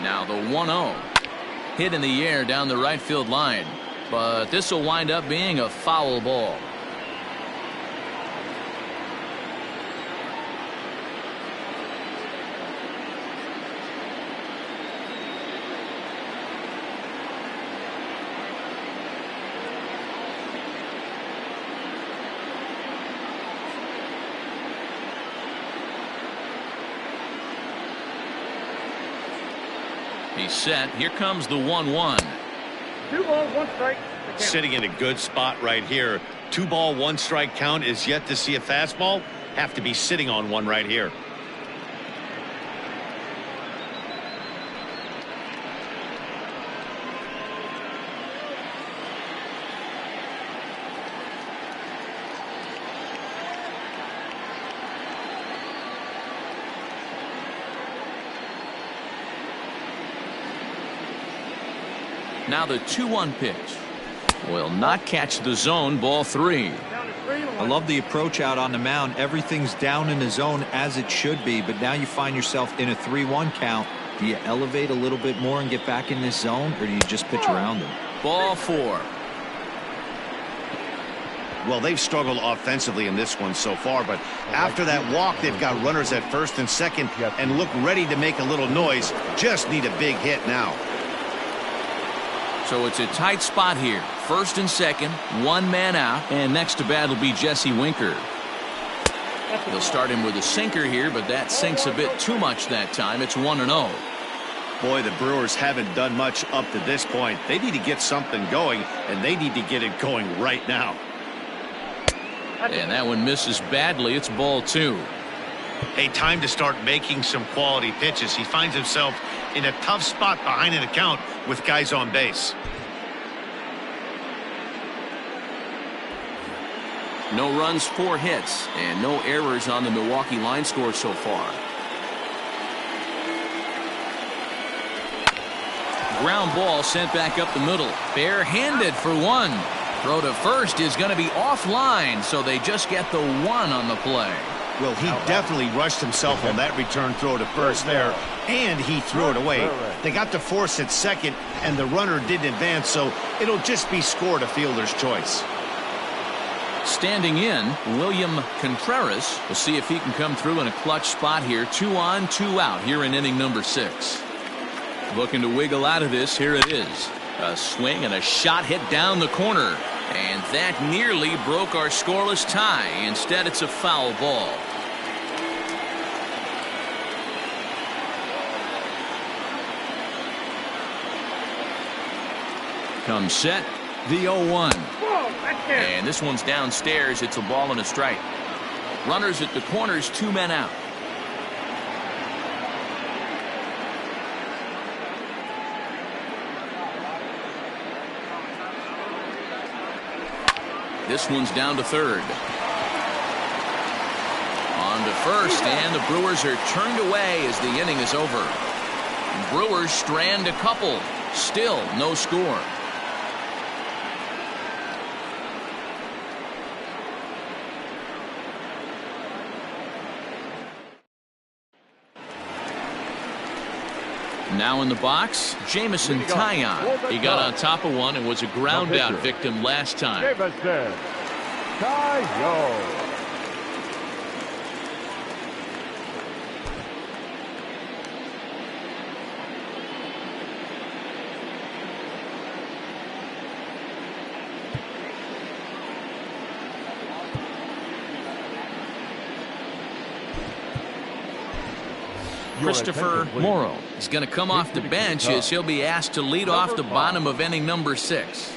Now the 1-0. Hit in the air down the right field line. But this will wind up being a foul ball. He's set. Here comes the 1-1. 2 balls, 1 strike. Sitting in a good spot right here. 2 ball, 1 strike count is yet to see a fastball. Have to be sitting on one right here. Now the 2-1 pitch will not catch the zone. Ball 3. I love the approach out on the mound. Everything's down in the zone as it should be, but now you find yourself in a 3-1 count. Do you elevate a little bit more and get back in this zone, or do you just pitch around them? Ball 4. Well, they've struggled offensively in this one so far, but after that walk, they've got runners at first and second and look ready to make a little noise. Just need a big hit now. So it's a tight spot here. First and second, 1 man out, and next to bat will be Jesse Winker. They'll start him with a sinker here, but that sinks a bit too much that time. It's 1-0. Boy, the Brewers haven't done much up to this point. They need to get something going, and they need to get it going right now. And that one misses badly. It's ball 2. Hey, time to start making some quality pitches. He finds himself in a tough spot behind an account with guys on base. No runs, 4 hits, and no errors on the Milwaukee line score so far. Ground ball sent back up the middle. Barehanded for 1. Throw to first is going to be offline, so they just get the 1 on the play. Well, he definitely rushed himself on that return throw to first there, and he threw it away. They got to force at second, and the runner didn't advance, so it'll just be scored a fielder's choice. Standing in, William Contreras. We'll see if he can come through in a clutch spot here. 2 on, 2 out here in inning number 6. Looking to wiggle out of this. Here it is. A swing and a shot hit down the corner. And that nearly broke our scoreless tie. Instead, it's a foul ball. Comes set, the 0-1. And this one's downstairs. It's a ball and a strike. Runners at the corners, 2 men out. This one's down to third. On to first, and the Brewers are turned away as the inning is over. Brewers strand a couple. Still no score. Now in the box, Jamison Taillon. He got on top of one and was a ground out victim last time. Jamison Taillon. Christopher Morrow is going to come off the bench as he'll be asked to lead off the bottom of inning number 6.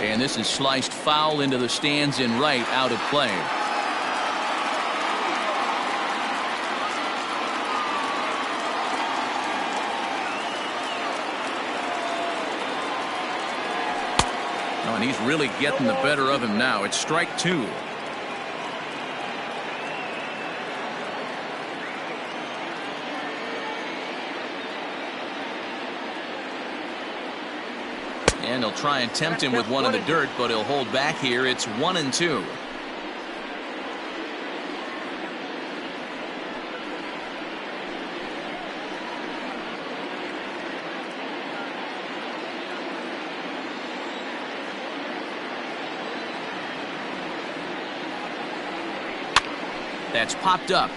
And this is sliced foul into the stands in right, out of play. Oh, and he's really getting the better of him now. It's strike 2. And he'll try and tempt him with one in the dirt, but he'll hold back here. It's 1-2. That's popped up.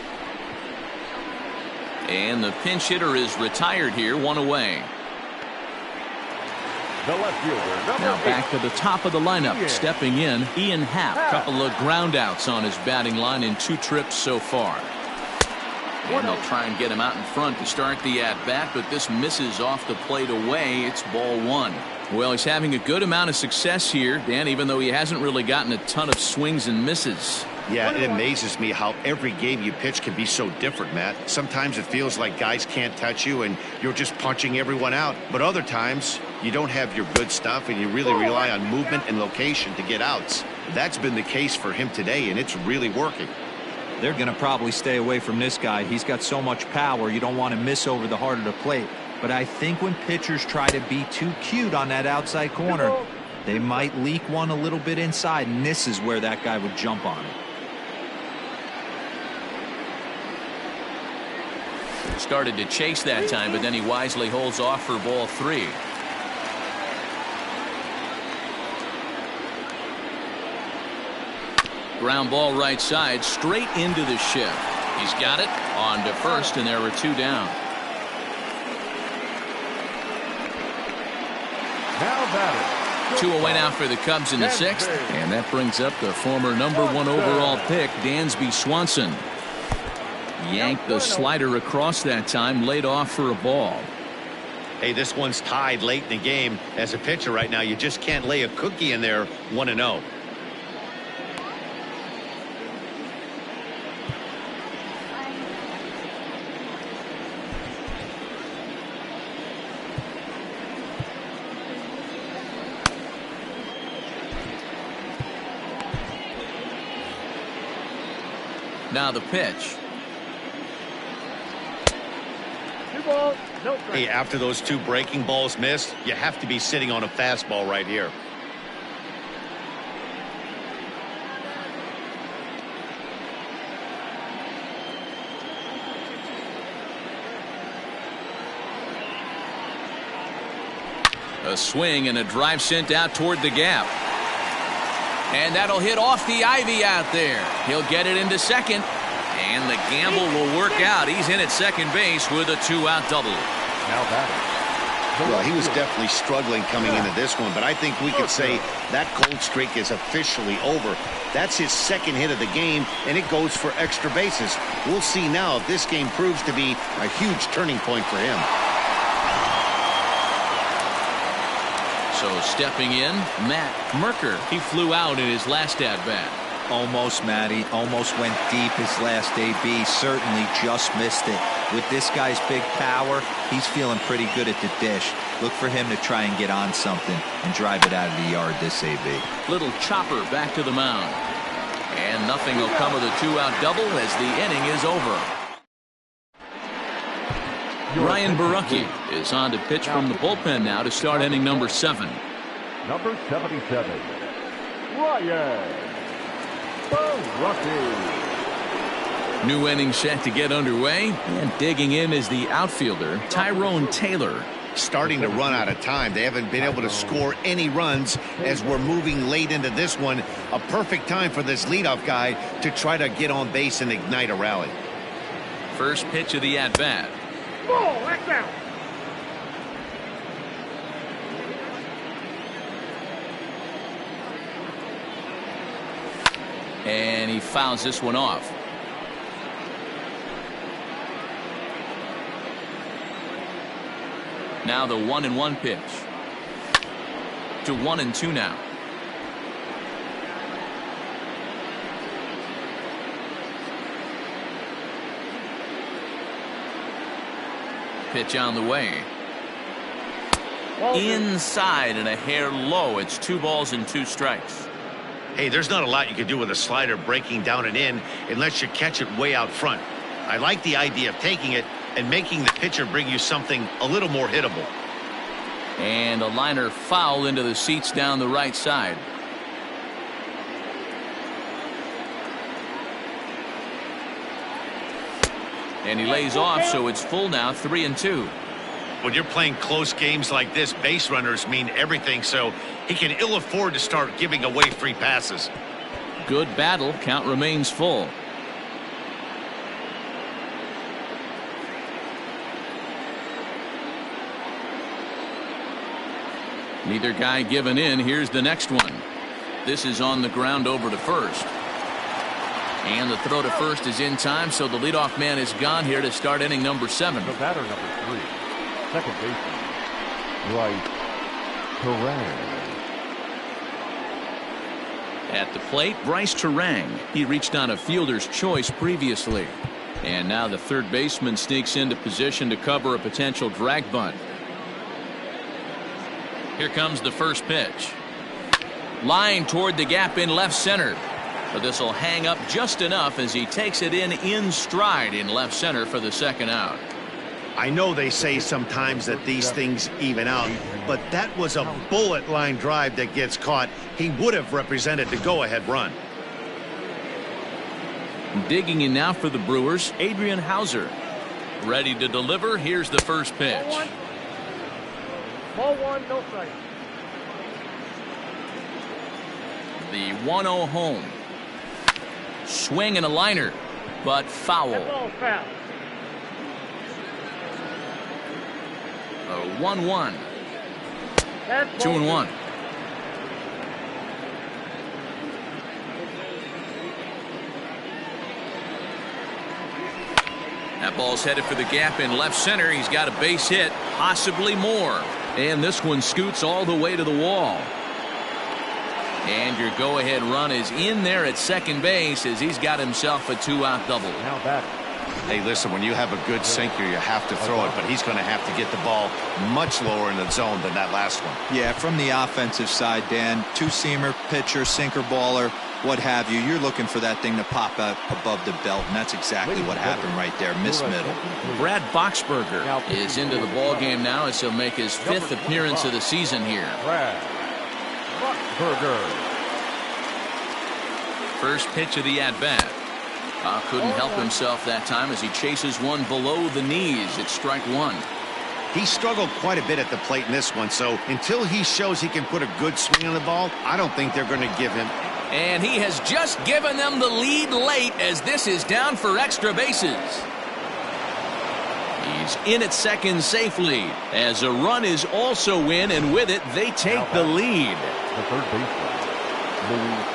And the pinch hitter is retired here, one away. The left fielder, Now back to the top of the lineup, stepping in, Ian Happ. Couple of ground outs on his batting line in 2 trips so far. And they'll try and get him out in front to start the at-bat, but this misses off the plate away. It's ball 1. Well, he's having a good amount of success here, Dan, even though he hasn't really gotten a ton of swings and misses. Yeah, it amazes me how every game you pitch can be so different, Matt. Sometimes it feels like guys can't touch you and you're just punching everyone out. But other times, you don't have your good stuff and you really rely on movement and location to get outs. That's been the case for him today, and it's really working. They're going to probably stay away from this guy. He's got so much power, you don't want to miss over the heart of the plate. But I think when pitchers try to be too cute on that outside corner, they might leak one a little bit inside, and this is where that guy would jump on it. Started to chase that time, but then he wisely holds off for ball 3. Ground ball right side, straight into the shift. He's got it on to first, and there were 2 down. Now batting. 2 away now for the Cubs in the 6th, and that brings up the former #1 overall pick, Dansby Swanson. Yanked the slider across that time, laid off for a ball. Hey, this one's tied late in the game. As a pitcher right now, you just can't lay a cookie in there 1-0. Now the pitch. Hey, after those 2 breaking balls missed, you have to be sitting on a fastball right here. A swing and a drive sent out toward the gap. And that'll hit off the ivy out there. He'll get it into second. And the gamble will work out. He's in at second base with a 2-out double. Now batting. Well, he was definitely struggling coming into this one, but I think we could say that cold streak is officially over. That's his 2nd hit of the game, and it goes for extra bases. We'll see now if this game proves to be a huge turning point for him. So stepping in, Matt Merker. He flew out in his last at-bat. Almost, Matty. Almost went deep his last AB. Certainly just missed it. With this guy's big power, he's feeling pretty good at the dish. Look for him to try and get on something and drive it out of the yard this AB. Little chopper back to the mound. And nothing will come of the 2-out double as the inning is over. Ryan Barucki is on to pitch from the bullpen now to start inning number 7. Number 77, Ryan Barucki. New inning set to get underway, and digging in is the outfielder, Tyrone Taylor. Starting to run out of time. They haven't been able to score any runs as we're moving late into this one. A perfect time for this leadoff guy to try to get on base and ignite a rally. First pitch of the at-bat. Ball, that's out. And he fouls this one off. Now the 1-1 pitch. To 1-2 now. Pitch on the way. Inside and a hair low. It's 2 balls and 2 strikes. Hey, there's not a lot you can do with a slider breaking down and in unless you catch it way out front. I like the idea of taking it and making the pitcher bring you something a little more hittable. And a liner foul into the seats down the right side. And he lays off, so it's full now, 3-2. When you're playing close games like this, base runners mean everything, so he can ill afford to start giving away free passes. Good battle. Count remains full. Neither guy giving in. Here's the next one. This is on the ground over to first. And the throw to first is in time, so the leadoff man is gone here to start inning number 7. The batter number 3, second baseman, Bryce Terang. At the plate, Bryce Terang. He reached on a fielder's choice previously. And now the third baseman sneaks into position to cover a potential drag bunt. Here comes the first pitch. Line toward the gap in left center. But this will hang up just enough as he takes it in stride in left center for the second out. I know they say sometimes that these things even out, but that was a bullet line drive that gets caught. He would have represented the go-ahead run. Digging in now for the Brewers, Adrian Hauser. Ready to deliver. Here's the first pitch. Ball 1, no strike. The 1-0 home. Swing and a liner, but foul. That's all foul. A 1-1. That's 2-1. That ball's headed for the gap in left center. He's got a base hit, possibly more. And this one scoots all the way to the wall. And your go-ahead run is in there at second base as he's got himself a 2-out double. Now batter. Hey, listen, when you have a good sinker, you have to throw it, but he's going to have to get the ball much lower in the zone than that last one. Yeah, from the offensive side, Dan, two-seamer, pitcher, sinker baller, what have you. You're looking for that thing to pop out above the belt, and that's exactly what happened right there. Miss middle. Brad Boxberger is into the ball game now as he'll make his 5th appearance of the season here. Brad Boxberger. First pitch of the at-bat. Couldn't help himself that time as he chases one below the knees. It's strike 1. He struggled quite a bit at the plate in this one, so until he shows he can put a good swing on the ball, I don't think they're going to give him. And he has just given them the lead late as this is down for extra bases. He's in at second safely as a run is also in, and with it they take the lead. The third baseman,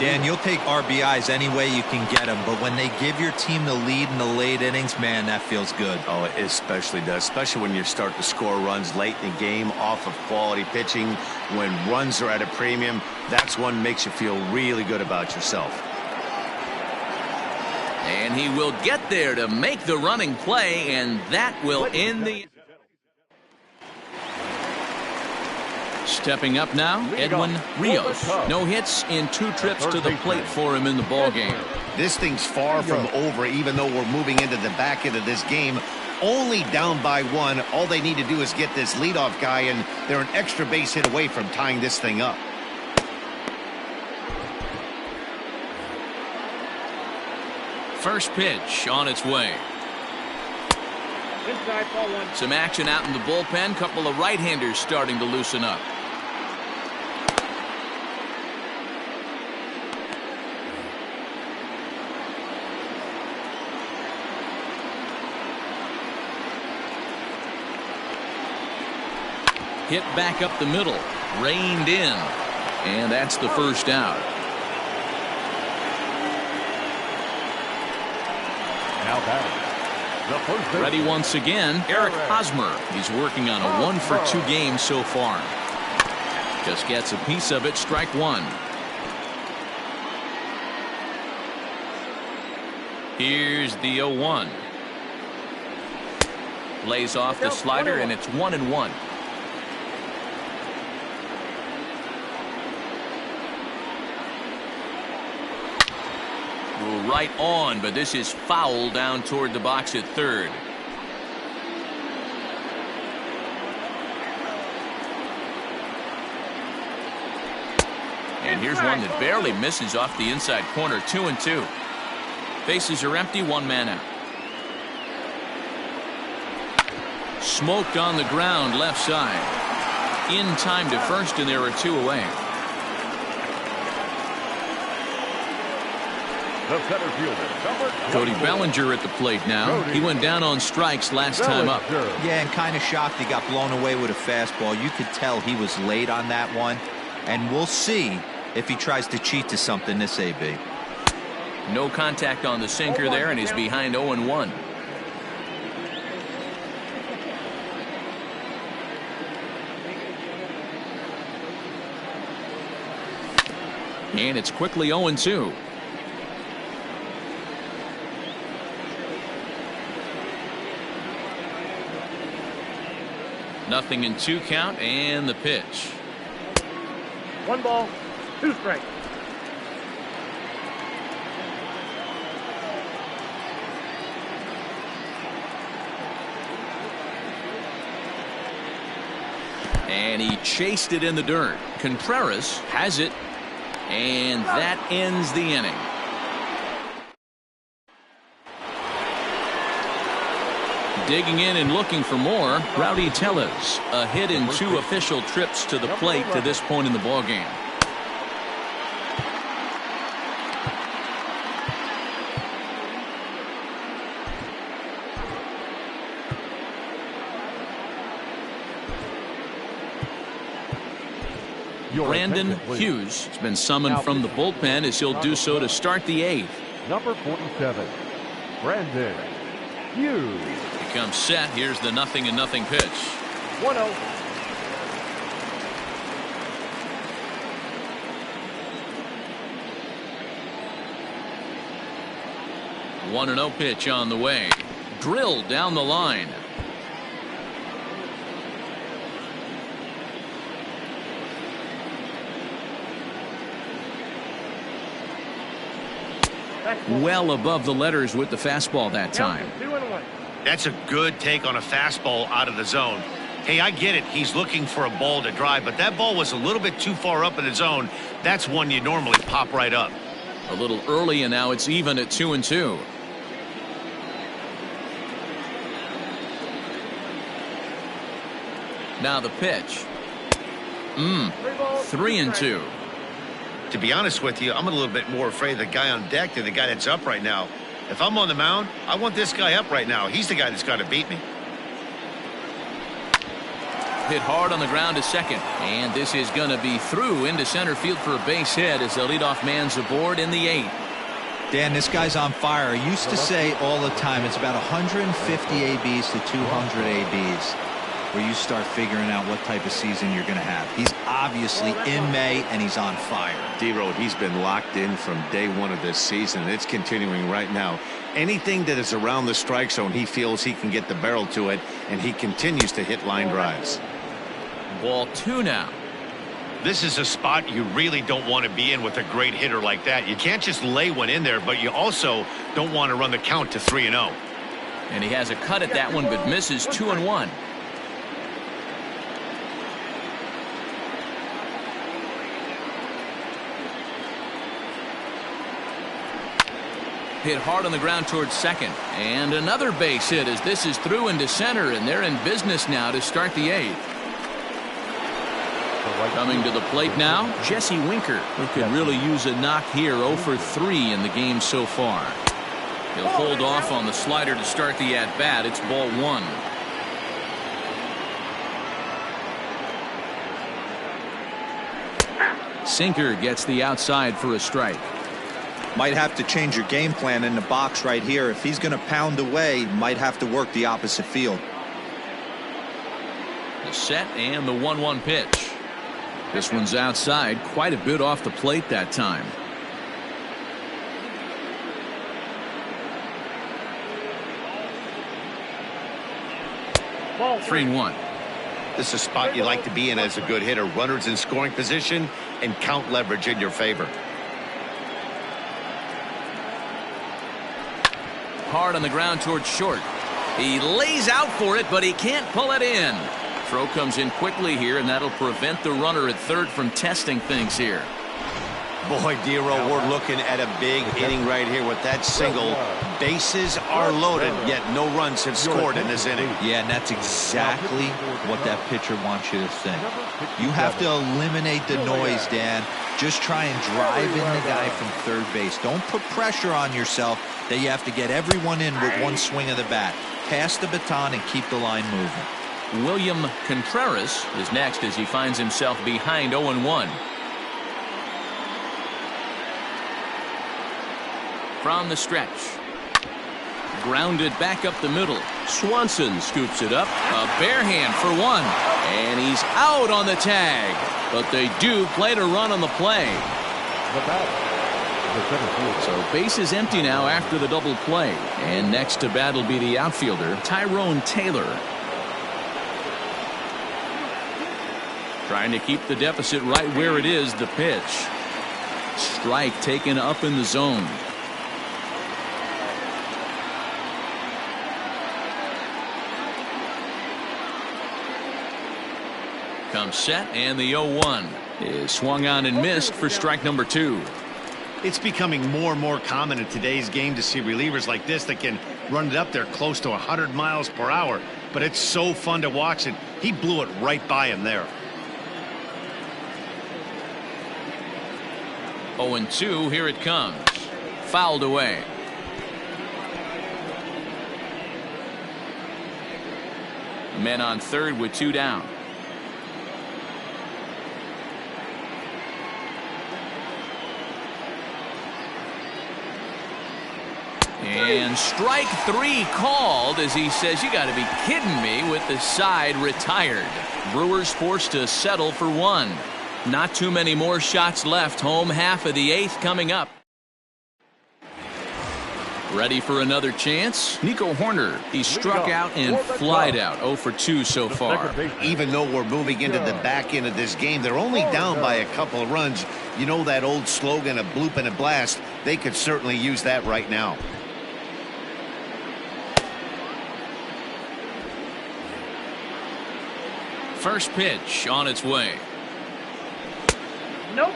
Dan, you'll take RBIs any way you can get them, but when they give your team the lead in the late innings, man, that feels good. Oh, it especially does, especially when you start to score runs late in the game off of quality pitching. When runs are at a premium, that's one makes you feel really good about yourself. And he will get there to make the running play, and that will end the... Stepping up now, Edwin Rios. No hits in 2 trips to the plate for him in the ballgame. This thing's far from over, even though we're moving into the back end of this game. Only down by 1. All they need to do is get this leadoff guy, and they're an extra base hit away from tying this thing up. First pitch on its way. inside ball 1. Some action out in the bullpen. Couple of right-handers starting to loosen up. Hit back up the middle, reined in, and that's the first out. Now batting. The first baseman. Ready once again, Eric Hosmer. He's working on a 1-for-2 game so far. Just gets a piece of it, strike 1. Here's the 0-1. Lays off the slider, and it's 1-1. Right on, but this is foul down toward the box at third. And here's one that barely misses off the inside corner. 2-2. Bases are empty. One man out. Smoked on the ground left side. In time to first, and there are two away. The center fielder, Cody Bellinger at the plate now. He went down on strikes last time up. Yeah, and kind of shocked he got blown away with a fastball. You could tell he was late on that one. And we'll see if he tries to cheat to something this AB. No contact on the sinker there, and he's behind 0-1. And it's quickly 0-2. Nothing in 2 count, and the pitch. 1 ball, 2 strikes. And he chased it in the dirt. Contreras has it, and that ends the inning. Digging in and looking for more, Rowdy Tellez. A hit in 2 official trips to the plate to this point in the ballgame. Brandon Hughes has been summoned from the bullpen as he'll do so to start the 8th. Number 47, Brandon Hughes. Becomes set. Here's the 0-0 pitch. 1-0. One 1-0 pitch on the way. Drilled down the line. Well above the letters with the fastball that time. 2-1. That's a good take on a fastball out of the zone. Hey, I get it. He's looking for a ball to drive, but that ball was a little bit too far up in the zone. That's one you normally pop right up. A little early, and now it's even at 2-2. Now the pitch. 3-2. To be honest with you, I'm a little bit more afraid of the guy on deck than the guy that's up right now. If I'm on the mound, I want this guy up right now. He's the guy that's got to beat me. Hit hard on the ground to second. And this is going to be through into center field for a base hit as the leadoff man's aboard in the 8th. Dan, this guy's on fire. I used to say all the time it's about 150 ABs to 200 ABs where you start figuring out what type of season you're going to have. He's obviously in May, and he's on fire. D-Road, he's been locked in from day 1 of this season, and it's continuing right now. Anything that is around the strike zone, he feels he can get the barrel to it, and he continues to hit line drives. Ball 2 now. This is a spot you really don't want to be in with a great hitter like that. You can't just lay one in there, but you also don't want to run the count to 3-0. And he has a cut at that one, but misses. 2-1. Hit hard on the ground towards second. And another base hit as this is through into center, and they're in business now to start the 8th. Coming to the plate now, Jesse Winker, who could really use a knock here. 0 for 3 in the game so far. He'll hold off on the slider to start the at-bat. It's ball 1. Sinker gets the outside for a strike. Might have to change your game plan in the box right here. If he's going to pound away, might have to work the opposite field. The set and the 1-1 pitch. This one's outside, quite a bit off the plate that time. Ball 3-1. This is a spot you like to be in as a good hitter. Runners in scoring position and count leverage in your favor. Hard on the ground towards short. He lays out for it, but he can't pull it in. Throw comes in quickly here, and that'll prevent the runner at third from testing things here. Boy, Dero, we're looking at a big inning right here with that single. Bases are loaded, yet no runs have scored in this inning. Yeah, and that's exactly what that pitcher wants you to think. You have to eliminate the noise, Dan. Just try and drive in the guy from third base. Don't put pressure on yourself that you have to get everyone in with one swing of the bat. Pass the baton and keep the line moving. William Contreras is next as he finds himself behind 0-1. From the stretch. Grounded back up the middle. Swanson scoops it up. A bare hand for one. And he's out on the tag. But they do play to run on the play. So base is empty now after the double play. And next to bat will be the outfielder, Taillon. Trying to keep the deficit right where it is, the pitch. Strike taken up in the zone. Comes set, and the 0-1 is swung on and missed for strike number 2. It's becoming more and more common in today's game to see relievers like this that can run it up there close to 100 miles per hour. But it's so fun to watch it. He blew it right by him there. 0-2, here it comes. Fouled away. Men on third with 2 down. And strike 3 called as he says, you got to be kidding me, with the side retired. Brewers forced to settle for 1. Not too many more shots left. Home half of the 8th coming up. Ready for another chance? Nico Horner. He struck out and flied out. 0 for 2 so far. Even though we're moving into the back end of this game, they're only down by a couple of runs. You know that old slogan, a bloop and a blast. They could certainly use that right now. First pitch on its way. Nope.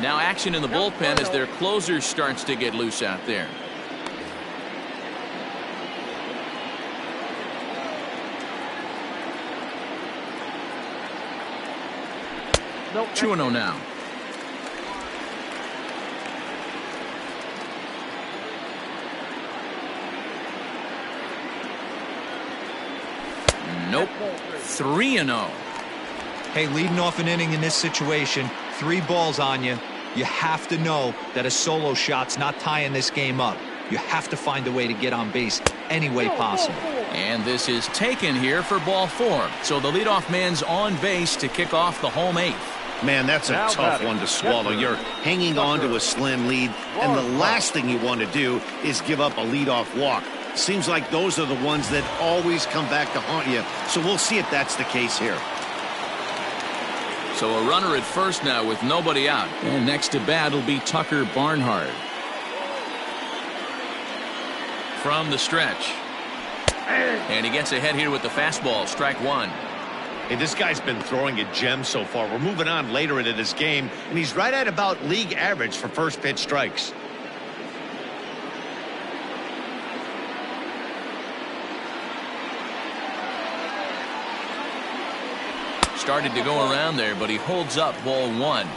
Now action in the bullpen as their closer starts to get loose out there. Nope. 2-0 now. Nope. 3-0. Hey, leading off an inning in this situation, 3 balls on you. You have to know that a solo shot's not tying this game up. You have to find a way to get on base any way possible. And this is taken here for ball 4. So the leadoff man's on base to kick off the home 8th. Man, that's a tough one to swallow. You're hanging on to a slim lead, and the last thing you want to do is give up a leadoff walk. Seems like those are the ones that always come back to haunt you. So we'll see if that's the case here. So a runner at first now with nobody out. And next to bat will be Tucker Barnhart. From the stretch. And he gets ahead here with the fastball. Strike 1. Hey, this guy's been throwing a gem so far. We're moving on later into this game, and he's right at about league average for first pitch strikes. Started to go around there, but he holds up ball 1.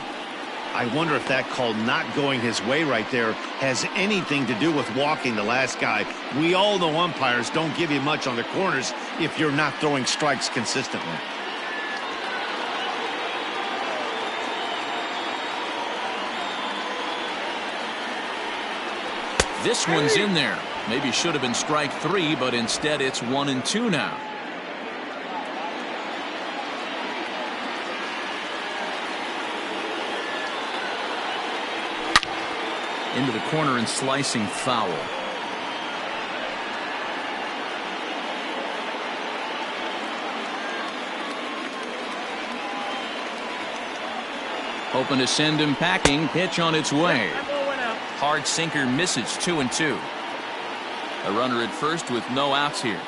I wonder if that call not going his way right there has anything to do with walking the last guy. We all know umpires don't give you much on the corners if you're not throwing strikes consistently. This one's in there. Maybe should have been strike 3, but instead it's 1-2 now. Into the corner and slicing foul. Hoping to send him packing. Pitch on its way. Hard sinker misses. 2-2. A runner at first with no outs here.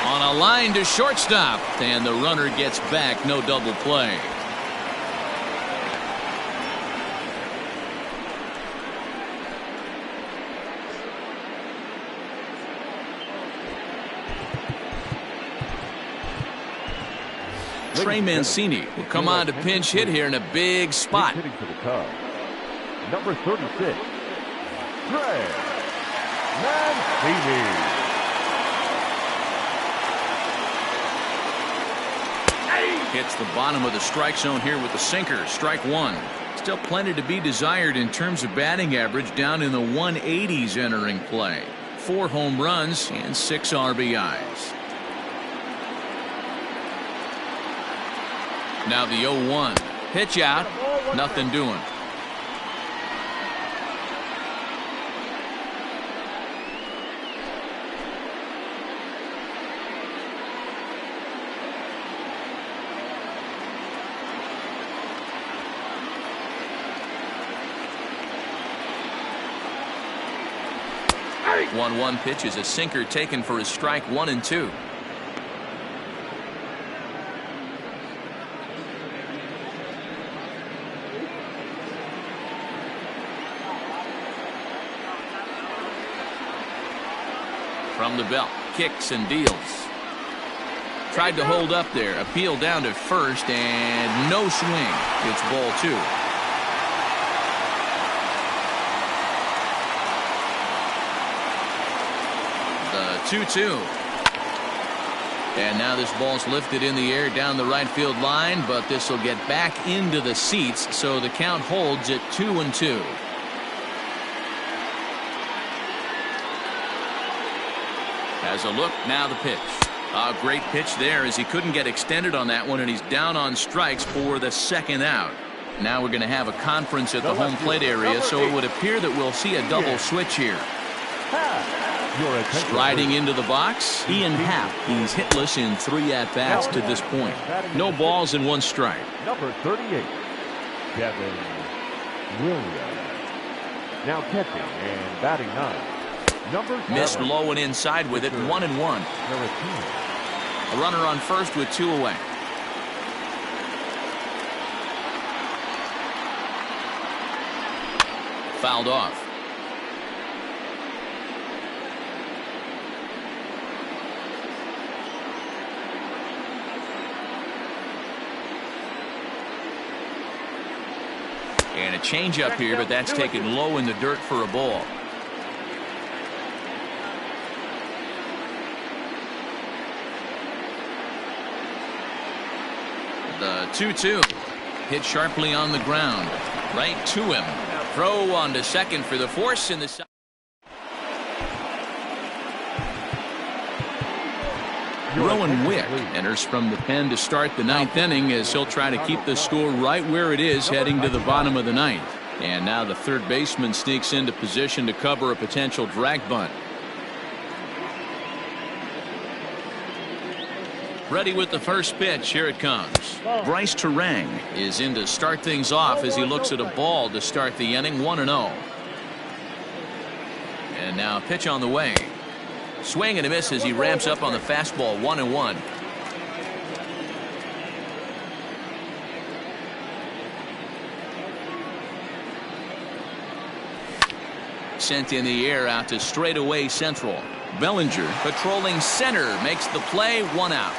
On On a line to shortstop, and the runner gets back. No double play. Trey Mancini will come on to pinch hit here in a big spot. Hitting for the Cubs. Number 36, Trey Mancini. Hits the bottom of the strike zone here with the sinker. Strike one. Still plenty to be desired in terms of batting average, down in the 180s entering play. 4 home runs and 6 RBIs. Now the 0-1. Pitch out. Nothing doing. One 1 pitch is a sinker taken for his strike 1 and 2. From the belt, kicks and deals. Tried to hold up there, appeal down to first, and no swing. It's ball 2. The 2-2. And now this ball's lifted in the air down the right field line, but this will get back into the seats, so the count holds at 2-2. Has a look, now the pitch. A great pitch there as he couldn't get extended on that one, and he's down on strikes for the second out. Now we're going to have a conference at the home plate area, so it would appear that we'll see a double switch here. Striding into the box, Ian Happ. He's hitless in 3 at-bats to this point. No balls and 1 strike. Number 38, Kevin Williams. Now catching and batting 9. Number 7. Missed low and inside with it, 1-1. A runner on first with 2 away. Fouled off. And a changeup here, but that's taken low in the dirt for a ball. The 2-2. Hit sharply on the ground. Right to him. Throw on to second for the force in the side. Rowan Wick enters from the pen to start the 9th inning as he'll try to keep the score right where it is heading to the bottom of the 9th. And now the third baseman sneaks into position to cover a potential drag bunt. Ready with the first pitch. Here it comes. Bryce Terang is in to start things off as he looks at a ball to start the inning. 1-0. And now pitch on the way. Swing and a miss as he ramps up on the fastball. 1-1. Sent in the air out to straightaway central. Bellinger patrolling center makes the play. 1 out.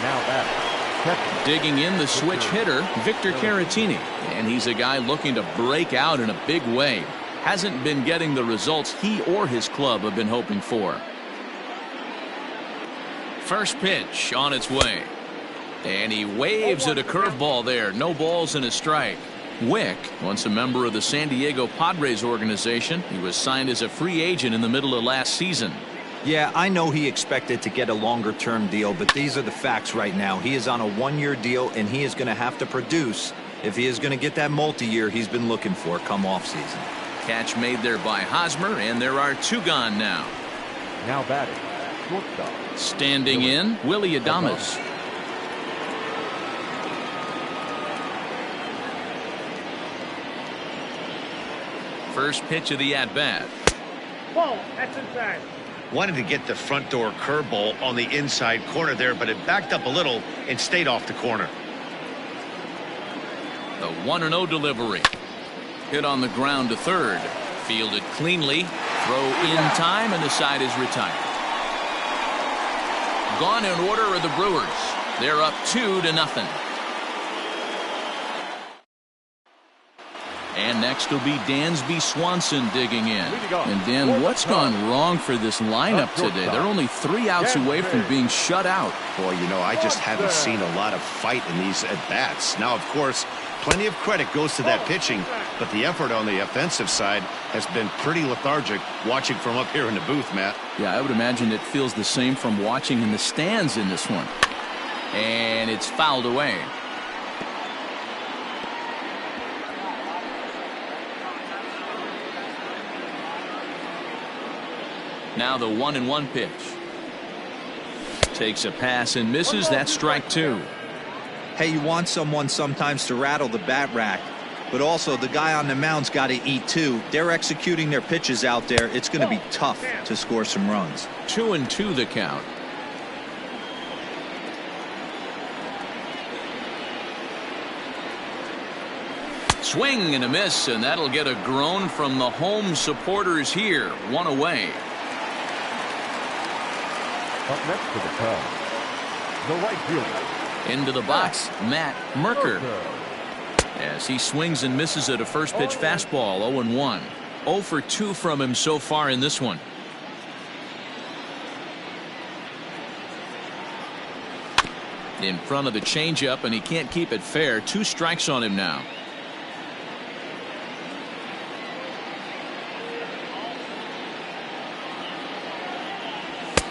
Now back. Digging in the switch hitter, Victor Caratini. And he's a guy looking to break out in a big way. Hasn't been getting the results he or his club have been hoping for. First pitch on its way. And he waves at a curveball there. No balls and a strike. Wick, once a member of the San Diego Padres organization, he was signed as a free agent in the middle of last season. Yeah, I know he expected to get a longer-term deal, but these are the facts right now. He is on a 1-year deal, and he is going to have to produce if he is going to get that multi-year he's been looking for come off-season. Catch made there by Hosmer, and there are 2 gone now. Now batting. Shortstop. Standing in, Willie Adames. First pitch of the at-bat. Ball, that's inside. Wanted to get the front door curveball on the inside corner there, but it backed up a little and stayed off the corner. The 1-0 delivery. Hit on the ground to third. Fielded cleanly. Throw in time, and the side is retired. Gone in order are the Brewers. They're up 2-0. And next will be Dansby Swanson digging in. And Dan, what's gone wrong for this lineup today? They're only 3 outs away from being shut out. Boy, you know, I just haven't seen a lot of fight in these at-bats. Now, of course, plenty of credit goes to that pitching, but the effort on the offensive side has been pretty lethargic watching from up here in the booth, Matt. Yeah, I would imagine it feels the same from watching in the stands in this one. And it's fouled away. Now the 1-1 pitch. Takes a pass and misses. That's strike 2. Hey, you want someone sometimes to rattle the bat rack, but also the guy on the mound's got to eat too. They're executing their pitches out there. It's going to be tough to score some runs. 2-2 the count. Swing and a miss, and that'll get a groan from the home supporters here. 1 away. Up next for the Cubs, the right fielder. Into the box, Matt Merker. As he swings and misses at a first pitch fastball. 0-1. 0 for 2 from him so far in this one. In front of the changeup, and he can't keep it fair. 2 strikes on him now.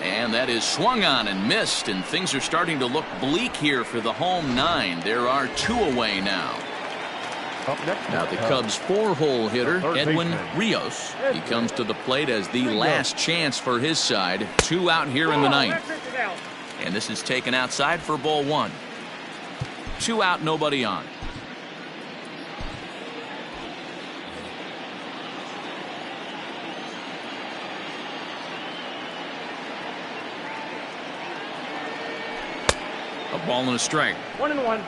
And that is swung on and missed, and things are starting to look bleak here for the home 9. There are 2 away now. Now the Cubs' 4-hole hitter, Edwin Rios. He comes to the plate as the last chance for his side. 2 out here in the 9th. And this is taken outside for ball 1. 2 out, nobody on. A ball and a strike. 1-1.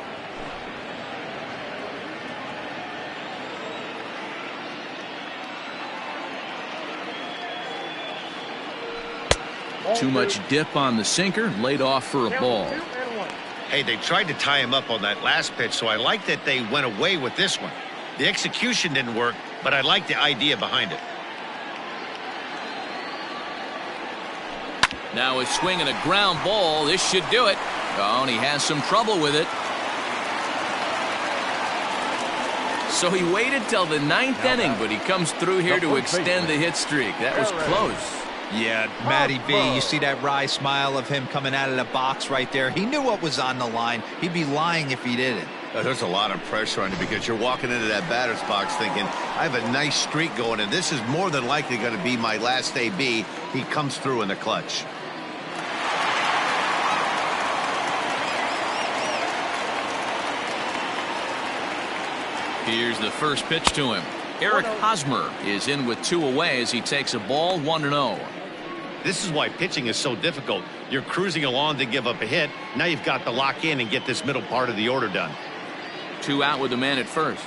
Too much dip on the sinker, laid off for a ball. Hey, they tried to tie him up on that last pitch, so I like that they went away with this one. The execution didn't work, but I like the idea behind it. Now a swing and a ground ball. This should do it. Oh, and he has some trouble with it. So he waited till the 9th inning, but he comes through here to extend the hit streak. That was close. Yeah, Matty B, you see that wry smile of him coming out of the box right there. He knew what was on the line. He'd be lying if he didn't. There's a lot of pressure on you because you're walking into that batter's box thinking, I have a nice streak going, and this is more than likely going to be my last AB. He comes through in the clutch. Here's the first pitch to him. Eric Hosmer is in with 2 away as he takes a ball. 1-0. This is why pitching is so difficult. You're cruising along to give up a hit. Now you've got to lock in and get this middle part of the order done. 2 out with the man at first.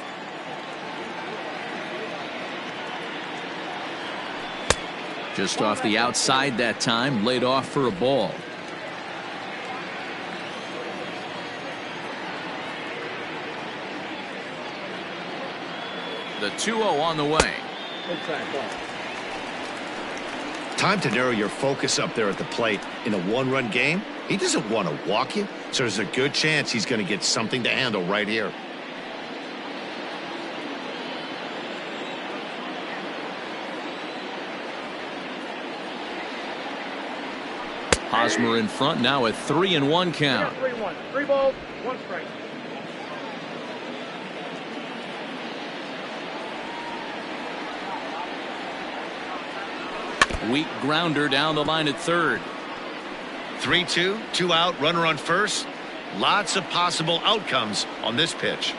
Just off the outside that time, laid off for a ball. The 2-0 on the way. Time to narrow your focus up there at the plate. In a 1-run game, he doesn't want to walk you, so there's a good chance he's going to get something to handle right here. Hosmer in front now at 3-1 count. 3-1. 3 balls, 1 strike. Weak grounder down the line at third. 3-2, 2 out, runner on first. Lots of possible outcomes on this pitch.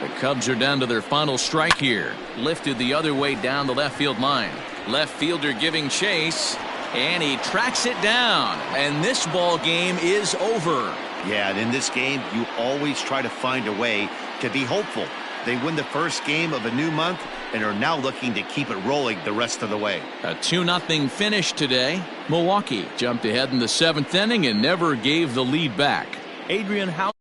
The Cubs are down to their final strike here. Lifted the other way down the left field line. Left fielder giving chase, and he tracks it down. And this ball game is over. Yeah, and in this game, you always try to find a way to be hopeful. They win the first game of a new month and are now looking to keep it rolling the rest of the way. A 2-0 finish today. Milwaukee jumped ahead in the 7th inning and never gave the lead back. Adrian, how